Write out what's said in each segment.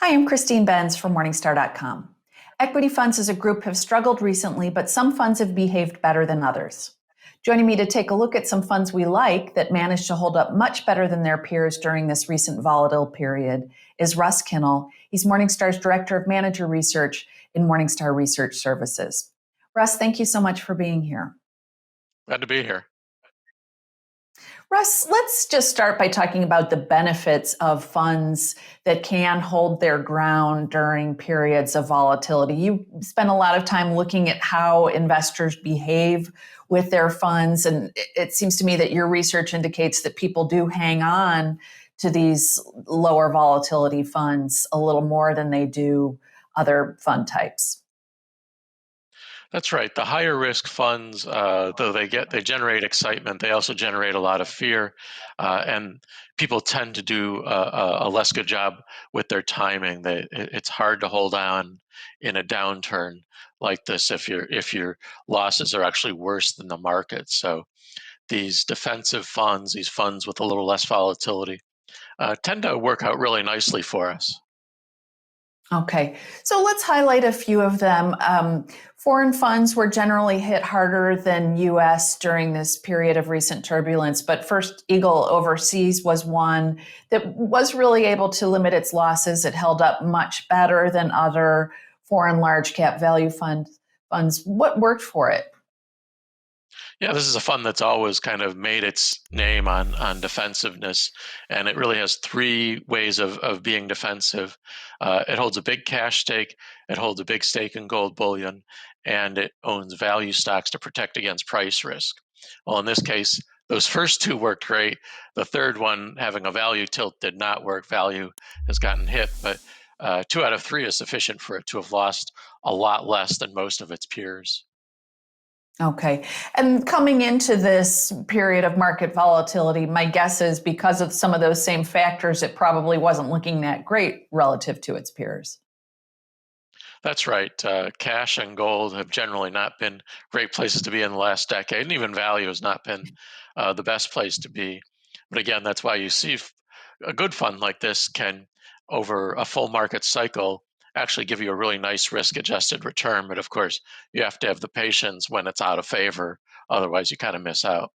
Hi, I'm Christine Benz from Morningstar.com. Equity funds as a group have struggled recently, but some funds have behaved better than others. Joining me to take a look at some funds we like that managed to hold up much better than their peers during this recent volatile period is Russ Kinnell. He's Morningstar's Director of Manager Research in Morningstar Research Services. Russ, thank you so much for being here. Glad to be here. Russ, let's just start by talking about the benefits of funds that can hold their ground during periods of volatility. You spend a lot of time looking at how investors behave with their funds, and it seems to me that your research indicates that people do hang on to these lower volatility funds a little more than they do other fund types. That's right. The higher risk funds, though they generate excitement, they also generate a lot of fear, and people tend to do a less good job with their timing. It's hard to hold on in a downturn like this if your losses are actually worse than the market. So these defensive funds, these funds with a little less volatility, tend to work out really nicely for us. Okay, so let's highlight a few of them. Foreign funds were generally hit harder than US during this period of recent turbulence, but First Eagle Overseas was one that was really able to limit its losses. It held up much better than other foreign large cap value funds. What worked for it? Yeah, this is a fund that's always kind of made its name on defensiveness, and it really has three ways of being defensive. It holds a big cash stake, it holds a big stake in gold bullion, and it owns value stocks to protect against price risk. Well, in this case, those first two worked great. The third one, having a value tilt, did not work. Value has gotten hit, but 2 out of 3 is sufficient for it to have lost a lot less than most of its peers. Okay. And coming into this period of market volatility, my guess is because of some of those same factors, it probably wasn't looking that great relative to its peers. That's right. Cash and gold have generally not been great places to be in the last decade, and even value has not been the best place to be. But again, that's why you see a good fund like this can, over a full market cycle, actually give you a really nice risk-adjusted return. But of course, you have to have the patience when it's out of favor. Otherwise, you kind of miss out.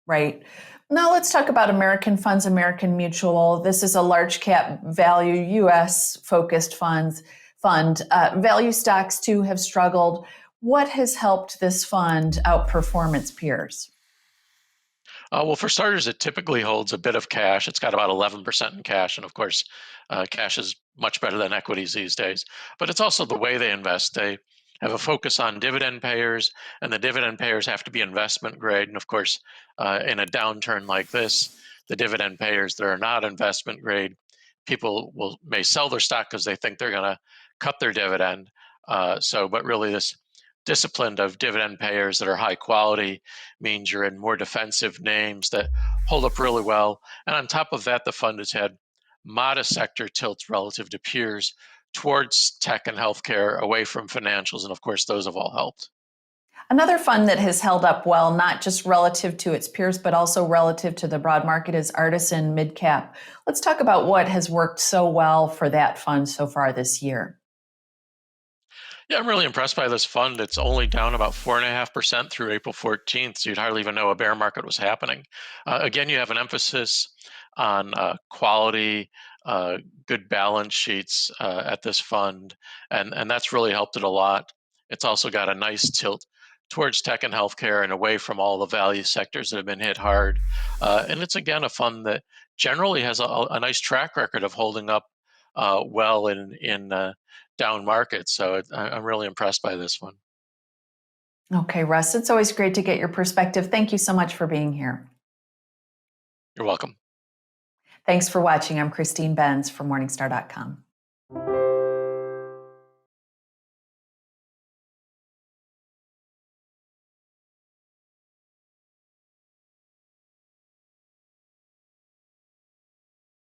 Right. Now let's talk about American funds, American Mutual. This is a large cap value US focused fund. Value stocks too have struggled. What has helped this fund outperform its peers? Well, for starters, it typically holds a bit of cash. It's got about 11% in cash. And of course, cash is much better than equities these days. But it's also the way they invest. They have a focus on dividend payers, and the dividend payers have to be investment grade. And of course, in a downturn like this, the dividend payers that are not investment grade, people may sell their stock because they think they're going to cut their dividend. But really, this discipline of dividend payers that are high quality means you're in more defensive names that hold up really well. And on top of that, the fund has had modest sector tilts relative to peers towards tech and healthcare, away from financials. And of course, those have all helped. Another fund that has held up well, not just relative to its peers, but also relative to the broad market, is Artisan MidCap. Let's talk about what has worked so well for that fund so far this year. Yeah, I'm really impressed by this fund. It's only down about 4.5% through April 14th, so you'd hardly even know a bear market was happening. Again, you have an emphasis on quality, uh, good balance sheets at this fund, and that's really helped it a lot. It's also got a nice tilt towards tech and healthcare and away from all the value sectors that have been hit hard. And it's again a fund that generally has a nice track record of holding up well in down markets. So I'm really impressed by this one. Okay, Russ, it's always great to get your perspective. Thank you so much for being here. You're welcome. Thanks for watching. I'm Christine Benz from Morningstar.com.